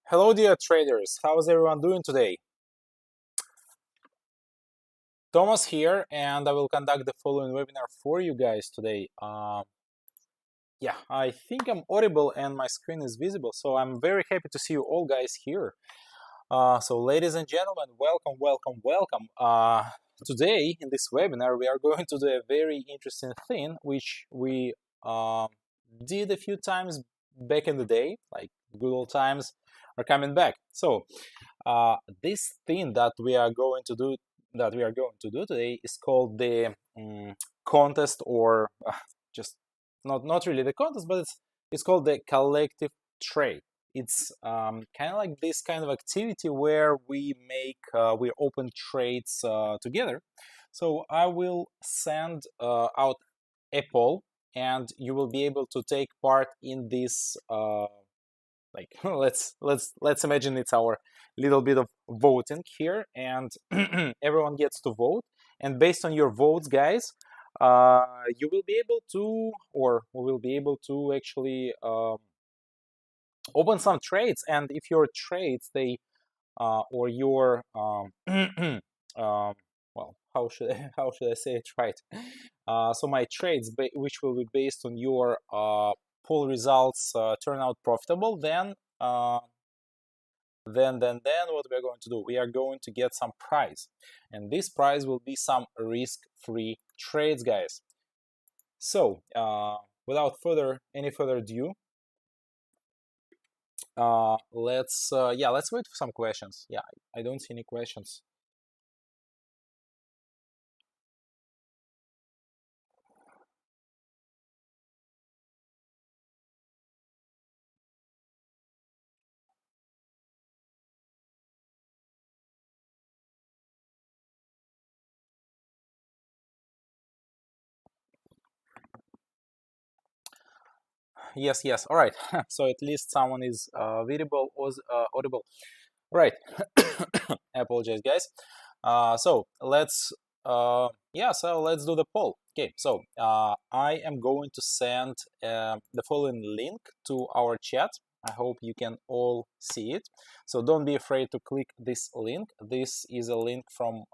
Hello, dear traders. How's everyone doing today? Thomas here, and I will conduct the following webinar for you guys today. Yeah, I think I'm audible and my screen is visible, so I'm very happy to see you all guys here. So, ladies and gentlemen, welcome, welcome, welcome. Today, in this webinar, we are going to do a very interesting thing, which we did a few times back in the day, like good old times are coming back. So, this thing that we are going to do today is called the contest, or just not really the contest, but it's called the collective trade. It's kind of like this kind of activity where we open trades together. So I will send out a poll, and you will be able to take part in this. Like let's imagine it's our little bit of voting here, and everyone gets to vote, and based on your votes, guys, you will be able to, or we will be able to actually open some trades. And if your trades or your well, how should I say it right? So my trades, which will be based on your poll results, turn out profitable, then what we're going to do, we are going to get some prize, and this prize will be some risk-free trades, guys. So without any further ado, let's wait for some questions. Yeah, I don't see any questions. Yes, all right. So at least someone is audible. Right. I apologize, guys. So let's let's do the poll. Okay, so I am going to send the following link to our chat. I hope you can all see it. So don't be afraid to click this link. This is a link from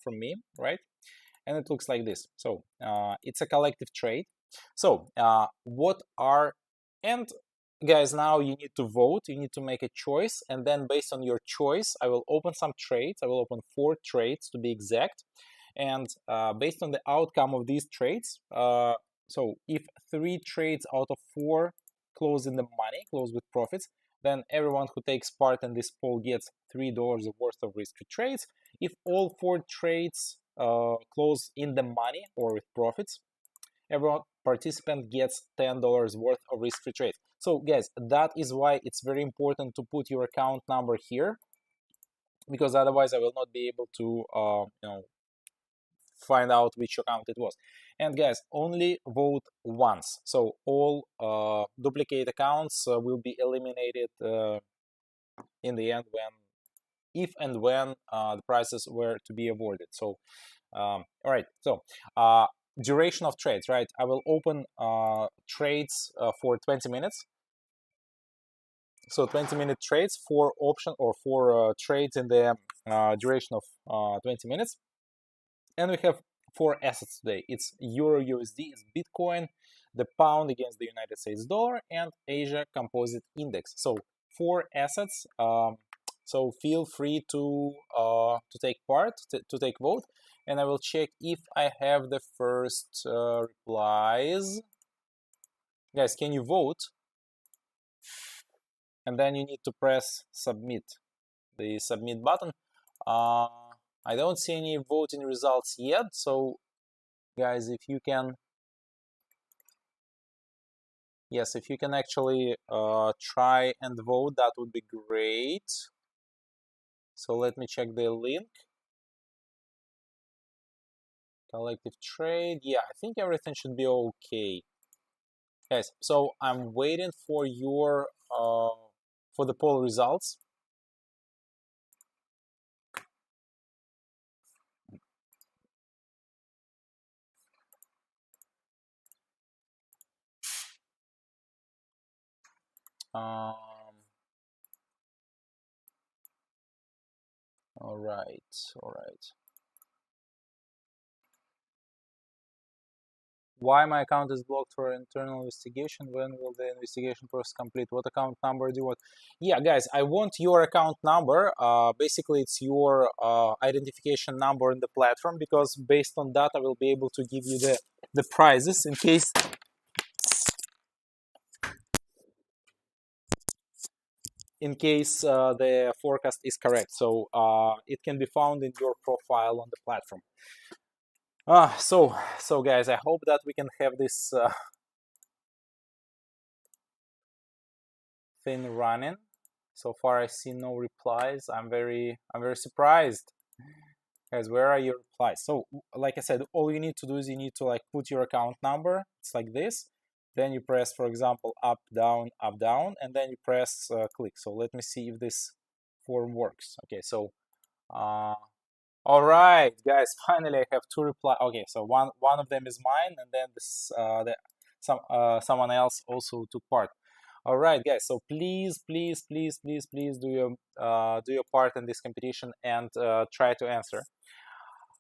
me, right? And it looks like this. So it's a collective trade. So and guys, now you need to vote, you need to make a choice, and then based on your choice, I will open some trades. I will open 4 trades to be exact, and based on the outcome of these trades, so if 3 trades out of 4 close in the money, close with profits, then everyone who takes part in this poll gets $3 worth of risk-free trades. If all 4 trades close in the money or with profits, every participant gets $10 worth of risk-free trades. So guys, that is why it's very important to put your account number here, because otherwise I will not be able to find out which account it was. And guys, only vote once, so all duplicate accounts will be eliminated in the end, if and when the prices were to be awarded. So all right, so duration of trades, right? I will open trades for 20 minutes. So 20-minute trades, 4 option or 4 trades in the duration of 20 minutes. And we have 4 assets today. It's Euro USD, it's Bitcoin, the pound against the United States dollar, and Asia Composite Index. So 4 assets. So feel free to take part, to take vote, and I will check if I have the first replies. Guys, can you vote? And then you need to press submit, the submit button. I don't see any voting results yet, so guys, if you can, yes, if you can actually try and vote, that would be great. So let me check the link. Collective trade. Yeah, I think everything should be okay. Guys, so I'm waiting for your for the poll results. All right, all right. Why my account is blocked for internal investigation? When will the investigation process complete? What account number do you want? Yeah, guys, I want your account number. Basically, it's your identification number in the platform, because based on that, I will be able to give you the prizes in case the forecast is correct. So it can be found in your profile on the platform. So guys, I hope that we can have this thing running. So far, I see no replies. I'm very surprised, guys. Where are your replies? So, like I said, all you need to do is you need to like put your account number. It's like this. Then you press, for example, up, down, and then you press click. So let me see if this form works. Okay, so all right, guys. Finally, I have two replies. Okay, so one of them is mine, and then this someone else also took part. All right, guys. So please do your part in this competition and try to answer.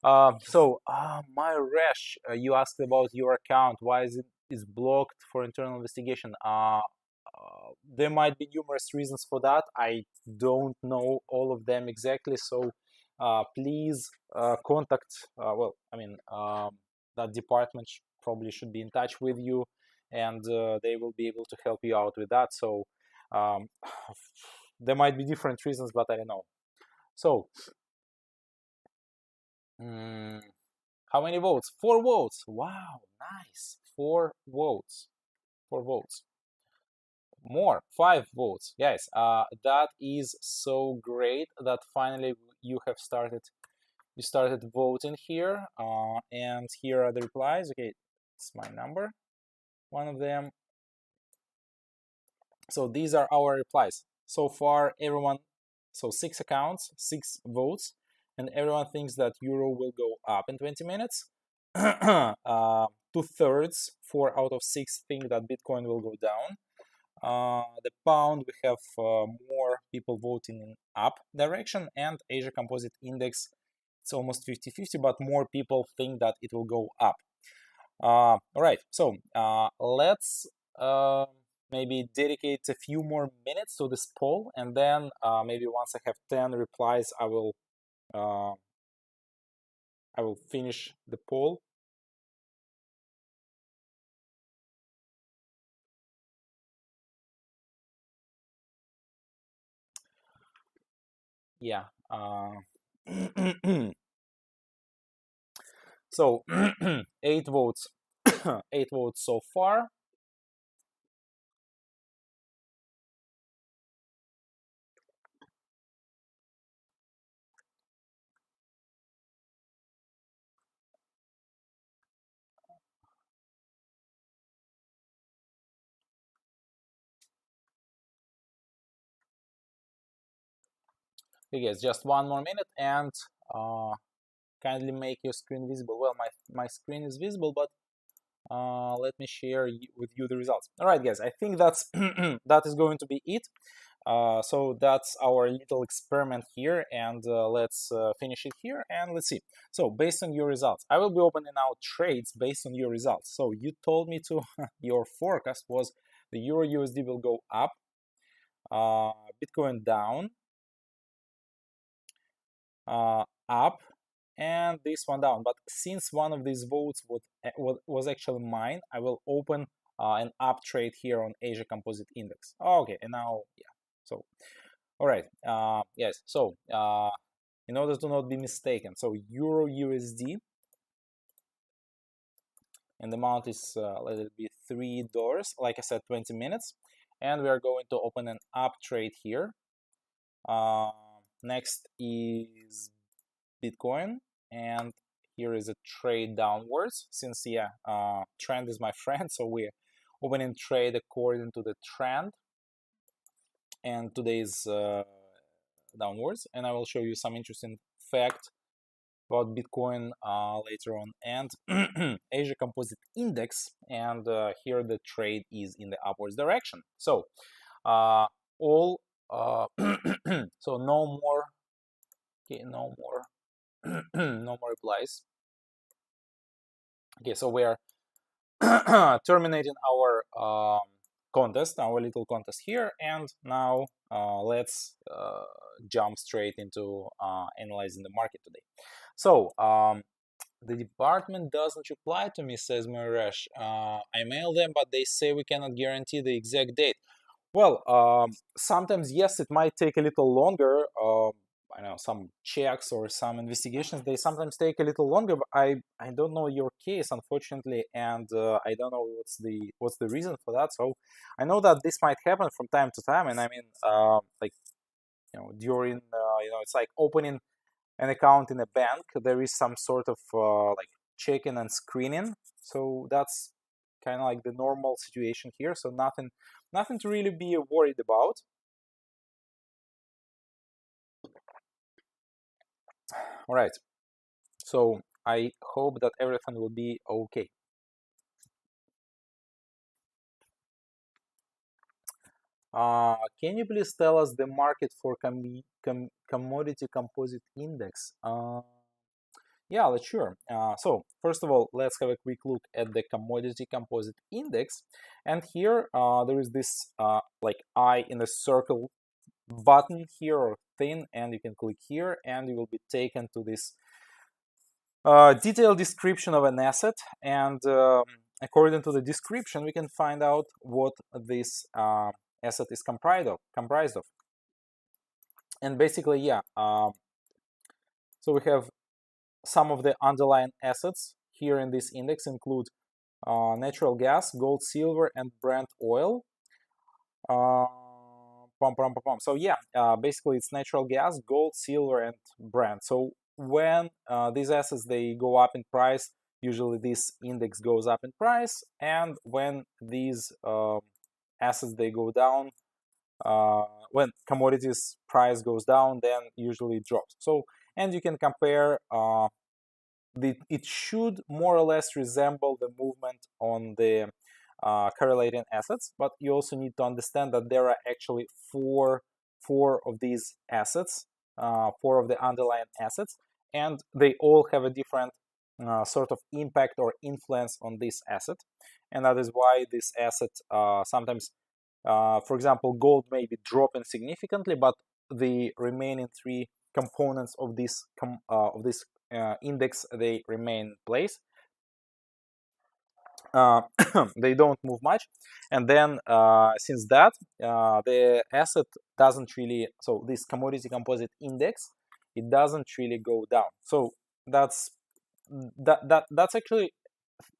My Resh, you asked about your account. Why is blocked for internal investigation? There might be numerous reasons for that. I don't know all of them exactly. So please contact. Well, I mean, that department probably should be in touch with you, and they will be able to help you out with that. So um, there might be different reasons, but I don't know. So. Mm, how many votes? 4 votes. Wow, nice. 4 votes. 4 votes. More. 5 votes. Guys, that is so great that finally you have started. You started voting here. And here are the replies. Okay, it's my number. One of them. So these are our replies. So far, everyone. So 6 accounts, 6 votes, and everyone thinks that euro will go up in 20 minutes. 2/3, 4 out of 6 think that Bitcoin will go down. The pound, we have more people voting in up direction, and Asia Composite Index, it's almost 50-50, but more people think that it will go up. All right, so let's maybe dedicate a few more minutes to this poll, and then maybe once I have 10 replies, I will finish the poll. Yeah. So 8 votes. 8 votes so far. Okay, guys, just 1 more minute, and kindly make your screen visible. Well, my screen is visible, but let me share with you the results. All right, guys, I think that's that is going to be it. So that's our little experiment here, and let's finish it here, and let's see. So based on your results, I will be opening out trades based on your results. So you told me to your forecast was the Euro USD will go up, Bitcoin down, up, and this one down. But since one of these votes was actually mine, I will open an up trade here on Asia Composite Index. Okay, and now, yeah. So, all right, yes. So, in order to not be mistaken, so Euro USD, and the amount is let it be $3. Like I said, 20 minutes, and we are going to open an up trade here. Next is Bitcoin, and here is a trade downwards, since trend is my friend, so we're opening trade according to the trend, and today's downwards, and I will show you some interesting fact about Bitcoin later on, and Asia Composite Index, and here the trade is in the upwards direction. So all so no more, okay, no more no more replies. Okay, so we are terminating our contest, our little contest here, and now let's jump straight into analyzing the market today. So the department doesn't reply to me, says Maresh. I mail them, but they say we cannot guarantee the exact date. Well, sometimes yes, it might take a little longer. I know some checks or some investigations, they sometimes take a little longer. But I don't know your case, unfortunately, and I don't know what's the reason for that. So I know that this might happen from time to time, and I mean, like, during it's like opening an account in a bank. There is some sort of like checking and screening. So that's kind of like the normal situation here. So nothing to really be worried about. All right. So I hope that everything will be okay. Can you please tell us the market for commodity composite index? Yeah, sure. So first of all, let's have a quick look at the commodity composite index. And here there is this like eye in a circle button here or thing, and you can click here and you will be taken to this detailed description of an asset. And according to the description, we can find out what this asset is comprised of. And basically, yeah, so we have some of the underlying assets here in this index include natural gas, gold, silver, and Brent oil. So yeah, basically it's natural gas, gold, silver, and Brent. So when these assets they go up in price, usually this index goes up in price, and when these assets they go down, when commodities price goes down, then usually it drops. So and you can compare. It should more or less resemble the movement on the correlating assets, but you also need to understand that there are actually four of these assets, four of the underlying assets, and they all have a different sort of impact or influence on this asset, and that is why this asset sometimes, for example, gold may be dropping significantly, but the remaining three components of this index they remain in place. They don't move much, and then since that the asset doesn't really, so this commodity composite index, it doesn't really go down. So that's actually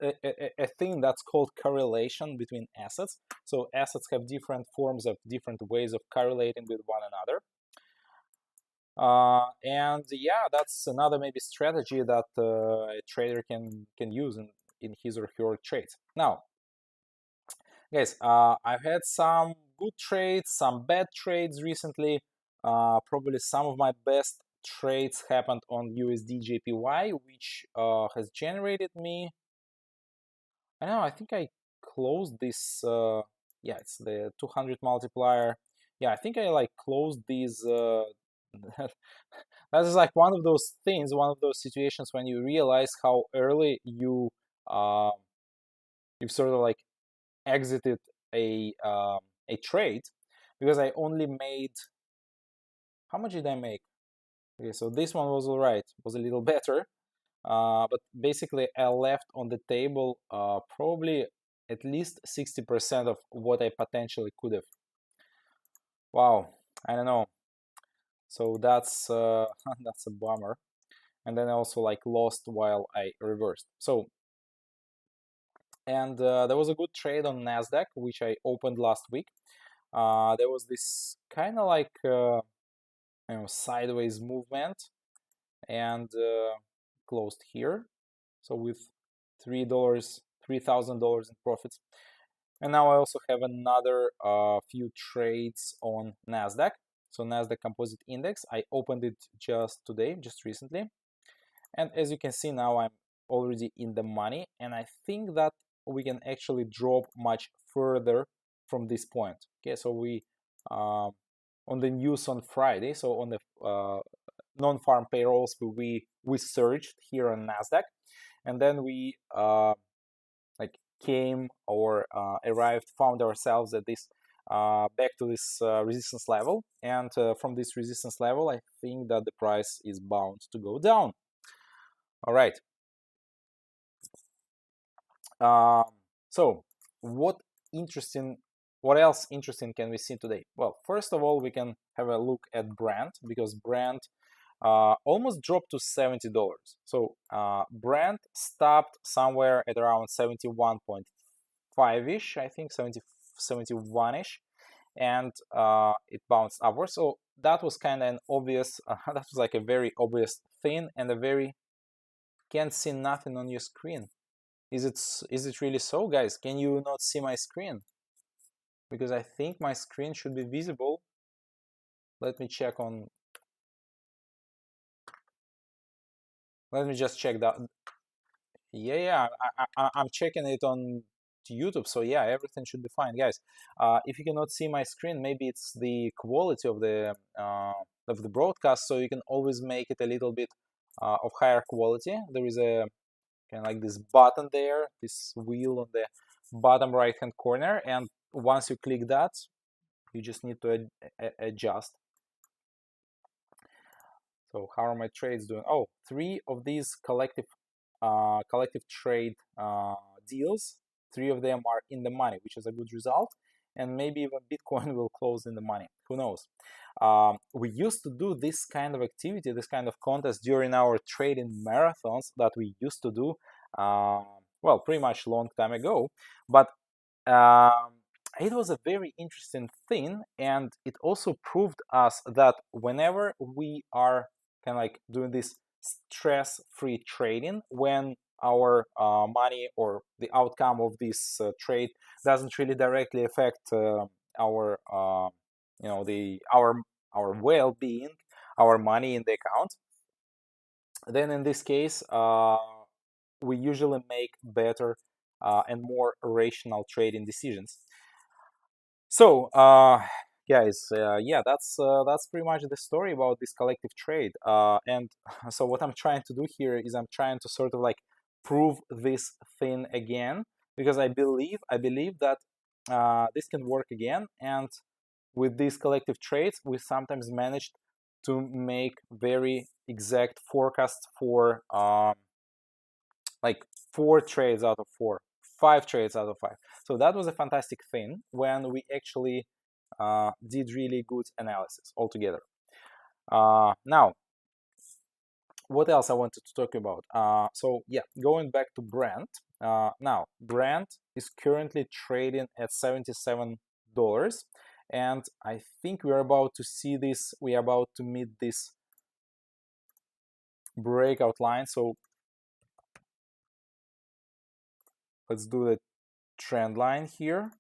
a thing that's called correlation between assets. So assets have different forms of different ways of correlating with one another. And yeah, that's another maybe strategy that a trader can use in his or her trades. Now, guys, I've had some good trades, some bad trades recently. Probably some of my best trades happened on USD JPY, which has generated me. I know, I think I closed this. Yeah, it's the 200 multiplier. Yeah, I think I like closed these. That is like one of those things, one of those situations when you realize how early you've sort of like exited a trade, because I only made, how much did I make? Okay, so this one was all right, was a little better, but basically I left on the table probably at least 60% of what I potentially could have. Wow, I don't know. So that's that's a bummer. And then I also like lost while I reversed. So, and there was a good trade on Nasdaq which I opened last week. There was this kind of like sideways movement, and closed here. So with $3,000 in profits. And now I also have another few trades on Nasdaq. So Nasdaq Composite Index, I opened it just today, just recently. And as you can see now, I'm already in the money, and I think that we can actually drop much further from this point. Okay, so we on the news on Friday, so on the non-farm payrolls, we surged here on Nasdaq, and then we like came or arrived, found ourselves at this back to this resistance level, and from this resistance level, I think that the price is bound to go down. All right. So what else interesting can we see today? Well, first of all, we can have a look at Brent, because Brent almost dropped to $70. So Brent stopped somewhere at around 71.5-ish, I think 71-ish, and it bounced upwards. So that was kind of an obvious, that was like a very obvious thing, and a very, can't see nothing on your screen. Is it really so, guys? Can you not see my screen? Because I think my screen should be visible. Let me check on. Let me just check that. Yeah, I'm checking it on YouTube. So yeah, everything should be fine, guys. If you cannot see my screen, maybe it's the quality of the broadcast. So you can always make it a little bit of higher quality. There is a kind of like this button there, this wheel on the bottom right hand corner, and once you click that, you just need to adjust. So how are my trades doing? Oh, 3 of these collective trade deals, 3 of them are in the money, which is a good result, and maybe even Bitcoin will close in the money. Who knows? We used to do this kind of activity, this kind of contest during our trading marathons that we used to do, well, pretty much long time ago, but it was a very interesting thing, and it also proved us that whenever we are kind of like doing this stress-free trading, when our money or the outcome of this trade doesn't really directly affect our our well-being, our money in the account, then in this case we usually make better and more rational trading decisions. So guys, yeah, that's pretty much the story about this collective trade, and so what I'm trying to do here is I'm trying to sort of like prove this thing again, because I believe that this can work again, and with these collective trades we sometimes managed to make very exact forecasts for like 4 trades out of 4, 5 trades out of 5. So that was a fantastic thing when we actually did really good analysis altogether. Now, what else I wanted to talk about? So yeah, going back to Brent. Now, Brent is currently trading at $77, and I think we're about to see this. We're about to meet this breakout line. So let's do the trend line here.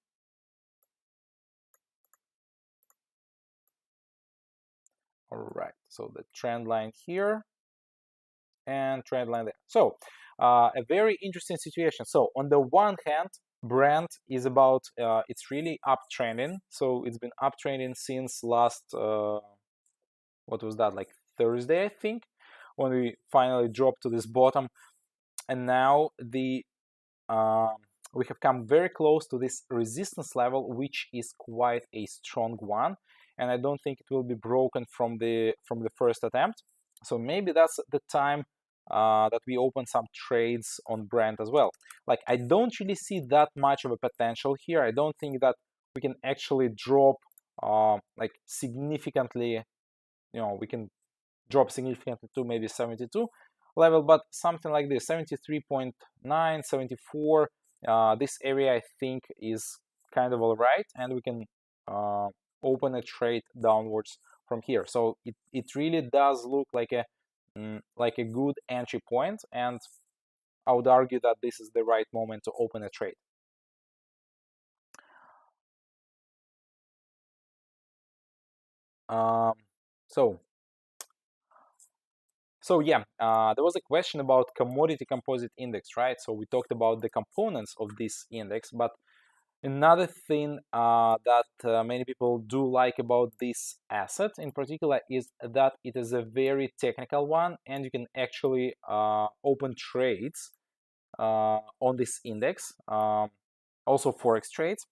All right, so the trend line here and trend line there. So a very interesting situation. So on the one hand, Brent is about it's really uptrending. So it's been uptrending since last what was that, like Thursday, I think, when we finally dropped to this bottom, and now the we have come very close to this resistance level, which is quite a strong one, and I don't think it will be broken from the first attempt. So maybe that's the time that we open some trades on Brent as well. Like, I don't really see that much of a potential here. I don't think that we can actually drop like significantly. We can drop significantly to maybe 72 level, but something like this, 73.9, 74. This area I think is kind of all right, and we can open a trade downwards from here. So it really does look like a good entry point, and I would argue that this is the right moment to open a trade. So yeah, there was a question about commodity composite index, right? So we talked about the components of this index, but Another thing that many people do like about this asset in particular is that it is a very technical one, and you can actually open trades on this index, also forex trades.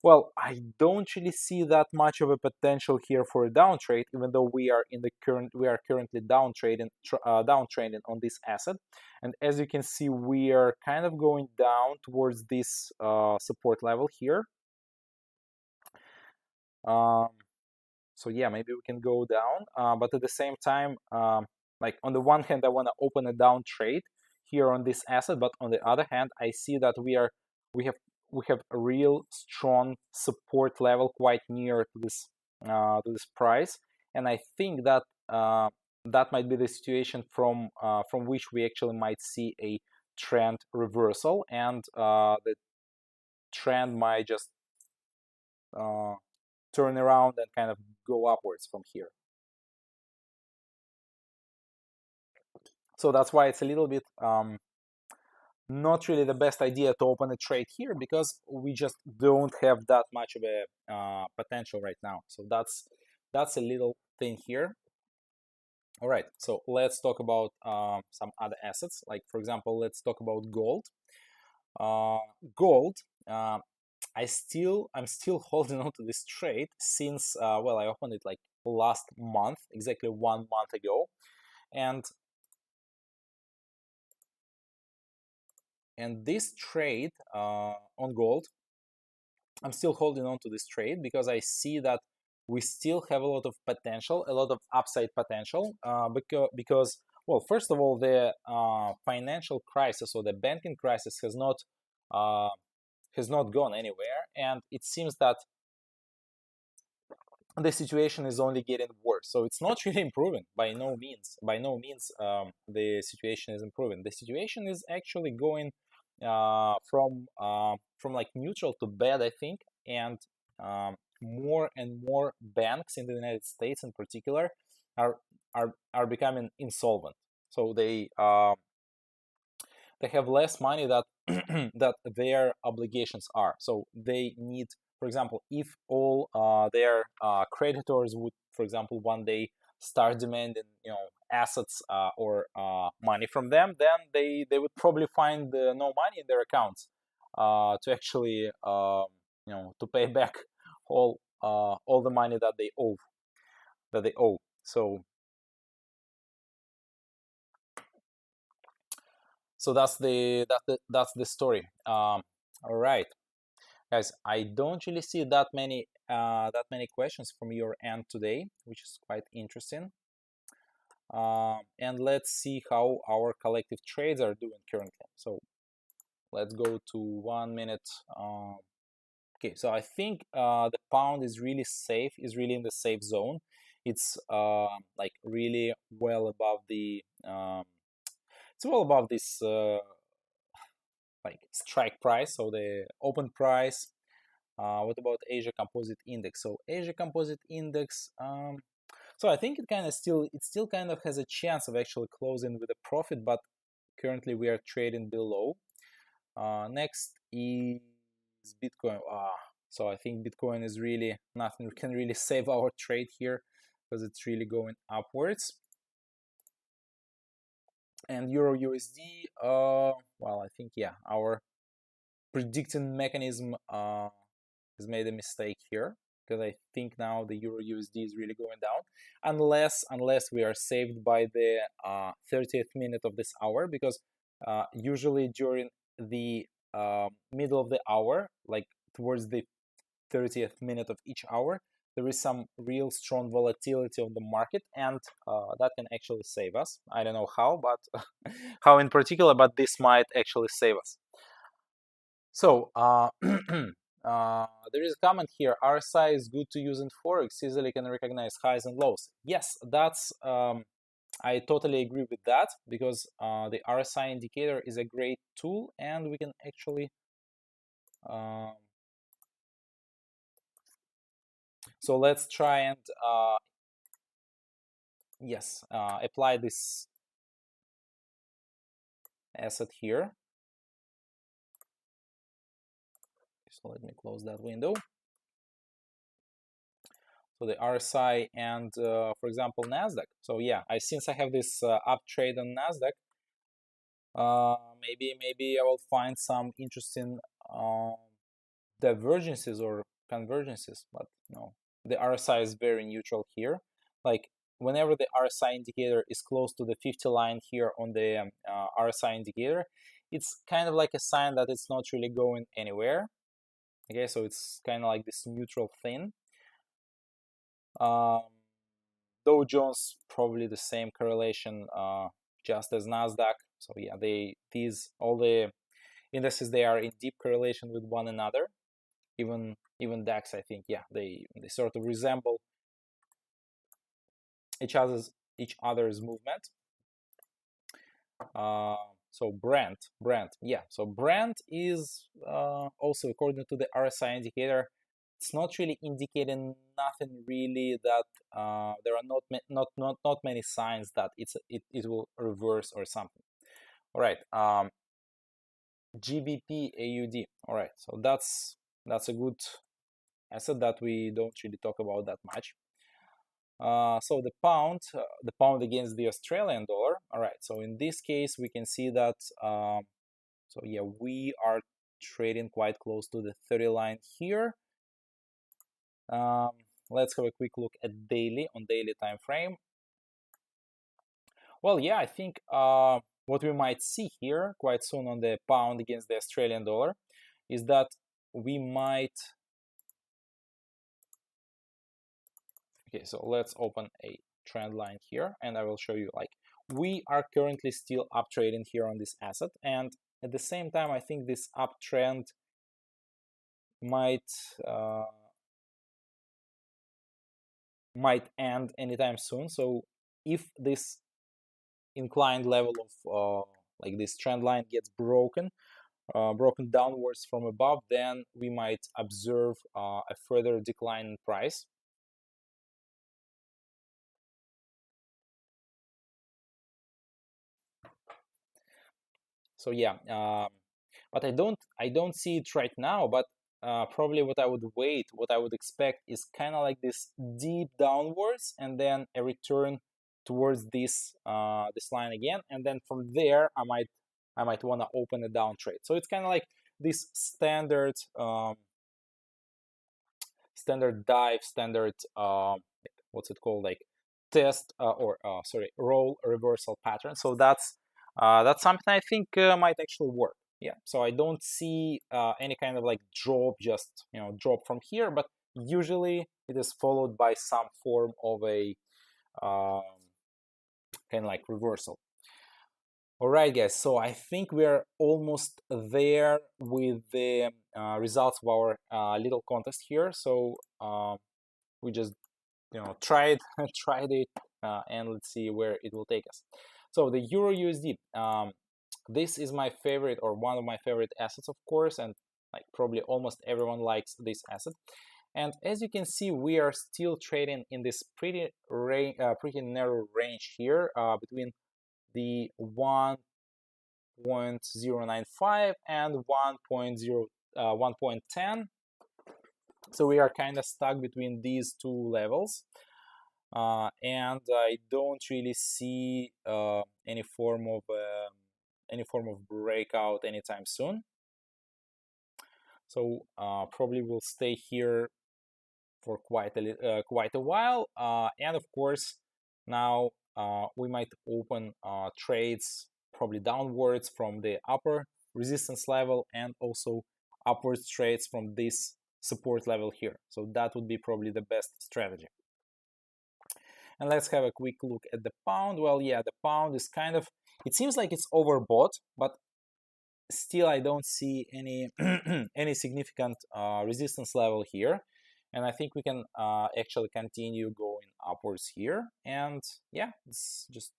Well, I don't really see that much of a potential here for a downtrade, even though we are currently downtrending on this asset. And as you can see, we are kind of going down towards this support level here. So yeah, maybe we can go down, but at the same time, like on the one hand, I want to open a down trade here on this asset, but on the other hand, I see that we have a real strong support level quite near to this price, and I think that that might be the situation from which we actually might see a trend reversal, and the trend might just turn around and kind of go upwards from here. So that's why it's a little bit not really the best idea to open a trade here, because we just don't have that much of a potential right now. So that's a little thing here. All right, so let's talk about some other assets. Like, for example, let's talk about gold. Gold, I'm still holding on to this trade since well, I opened it like last month, exactly 1 month ago, and this trade on gold, I'm still holding on to this trade because I see that we still have a lot of potential, a lot of upside potential, because well, first of all, the financial crisis or the banking crisis has not gone anywhere, and it seems that the situation is only getting worse. So it's not really improving by no means. By no means the situation is improving. The situation is actually going from like neutral to bad, I think, and more and more banks in the United States, in particular, are becoming insolvent. So they have less money that that their obligations are. So they need, for example, if all their creditors would, for example, one day start demanding, assets or money from them, then they would probably find no money in their accounts to actually to pay back all the money that they owe. So that's the story. All right, guys, I don't really see that many questions from your end today, which is quite interesting. And let's see how our collective trades are doing currently. So let's go to 1 minute. Okay, so I think the pound is really safe, is really in the safe zone. It's like really well above the it's well above this like strike price, so the open price. What about Asia Composite Index? So Asia Composite Index, so I think it still kind of has a chance of actually closing with a profit, but currently we are trading below. Next is Bitcoin. So I think Bitcoin is really nothing. We can really save our trade here because it's really going upwards. And Euro USD, well, I think, yeah, our predicting mechanism has made a mistake here, because I think now the Euro USD is really going down, unless we are saved by the 30th minute of this hour, because usually during the middle of the hour, like towards the 30th minute of each hour, there is some real strong volatility on the market, and that can actually save us. I don't know how, but how in particular, but this might actually save us. So there is a comment here. RSI is good to use in Forex, easily can recognize highs and lows. Yes, that's I totally agree with that, because the RSI indicator is a great tool, and we can actually so let's try and yes, apply this asset here. So let me close that window. So the RSI and, for example, Nasdaq. So yeah, since I have this up trade on Nasdaq, maybe I will find some interesting divergences or convergences, but no, the RSI is very neutral here. Like whenever the RSI indicator is close to the 50 line here on the RSI indicator, it's kind of like a sign that it's not really going anywhere. Okay, so it's kind of like this neutral thing. Dow Jones probably the same correlation, just as Nasdaq. So yeah, all the indices, they are in deep correlation with one another. Even DAX, I think, yeah, they sort of resemble each other's movement. So Brent, yeah. So Brent is also, according to the RSI indicator, it's not really indicating nothing really that there are not many signs that it will reverse or something. All right, GBP AUD. All right, so that's a good asset that we don't really talk about that much. So the pound against the Australian dollar. All right, so in this case we can see that so yeah, we are trading quite close to the 30 line here. Let's have a quick look at on daily time frame. Well, yeah, I think what we might see here quite soon on the pound against the Australian dollar is that we might. Okay, so let's open a trend line here, and I will show you, like, we are currently still up trading here on this asset, and at the same time I think this uptrend might end anytime soon. So if this inclined level of like this trend line gets broken downwards from above, then we might observe a further decline in price. So yeah, but I don't see it right now, but probably what I would expect is kind of like this deep downwards and then a return towards this line again, and then from there I might want to open a down trade. So it's kind of like this standard dive, what's it called, like test roll reversal pattern. So that's something I think might actually work. Yeah, so I don't see any kind of like drop, just drop from here, but usually it is followed by some form of a kind of like reversal. All right, guys, so I think we are almost there with the results of our little contest here. So we just tried it, and let's see where it will take us. So the Euro USD, this is my favorite, or one of my favorite assets, of course, and like probably almost everyone likes this asset. And as you can see, we are still trading in this pretty narrow range here between the 1.095 and 1.10. So we are kind of stuck between these two levels, and I don't really see any form of breakout anytime soon. So probably we'll stay here for quite a while, and of course now we might open trades probably downwards from the upper resistance level, and also upwards trades from this support level here. So that would be probably the best strategy. And let's have a quick look at the pound. Well, yeah, the pound is kind of, it seems like it's overbought, but still I don't see any any significant resistance level here, and I think we can actually continue going upwards here. And yeah, it's just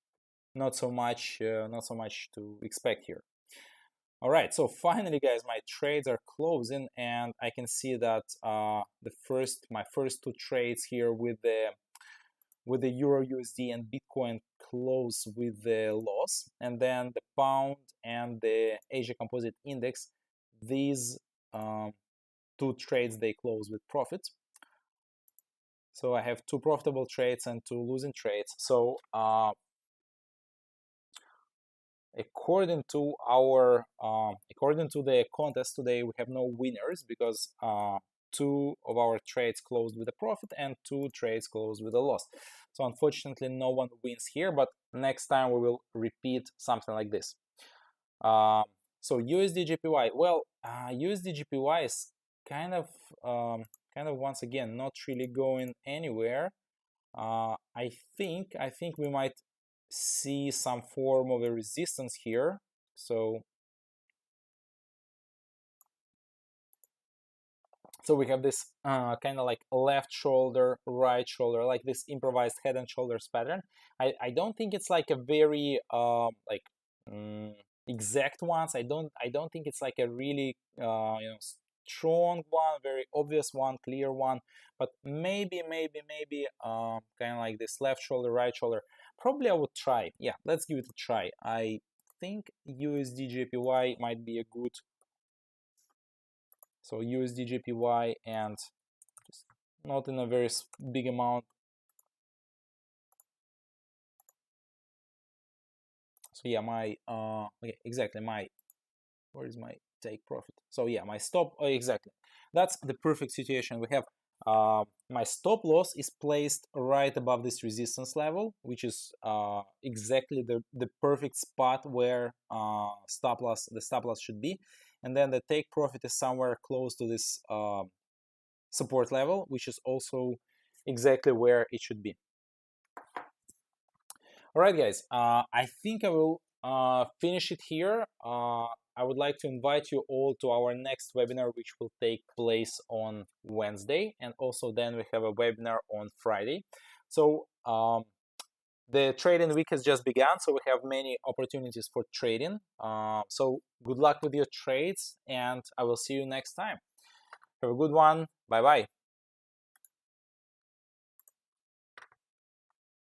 not so much to expect here. All right, so finally, guys, my trades are closing, and I can see that my first two trades here with the Euro USD and Bitcoin close with the loss, and then the pound and the Asia Composite Index, these 2 trades they close with profit. So I have 2 profitable trades and 2 losing trades. So according to the contest today, we have no winners because 2 of our trades closed with a profit and 2 trades closed with a loss. So unfortunately, no one wins here, but next time we will repeat something like this. So USD JPY. Well, USD JPY is kind of once again not really going anywhere. I think we might see some form of a resistance here. So we have this kind of like left shoulder, right shoulder, like this improvised head and shoulders pattern. I don't think it's like a very exact ones. I don't think it's like a really strong one, very obvious one, clear one, but maybe kind of like this left shoulder, right shoulder. Probably I would try. Yeah, let's give it a try. I think USD JPY might be a good. So USD JPY, and just not in a very big amount. So yeah, my okay, exactly, my, where is my take profit? So yeah, my stop, exactly, that's the perfect situation. We have my stop loss is placed right above this resistance level, which is exactly the perfect spot where the stop loss should be, and then the take profit is somewhere close to this support level, which is also exactly where it should be. All right, guys, I think I will finish it here. I would like to invite you all to our next webinar, which will take place on Wednesday, and also then we have a webinar on Friday. So the trading week has just begun, so we have many opportunities for trading. So good luck with your trades, and I will see you next time. Have a good one. Bye-bye.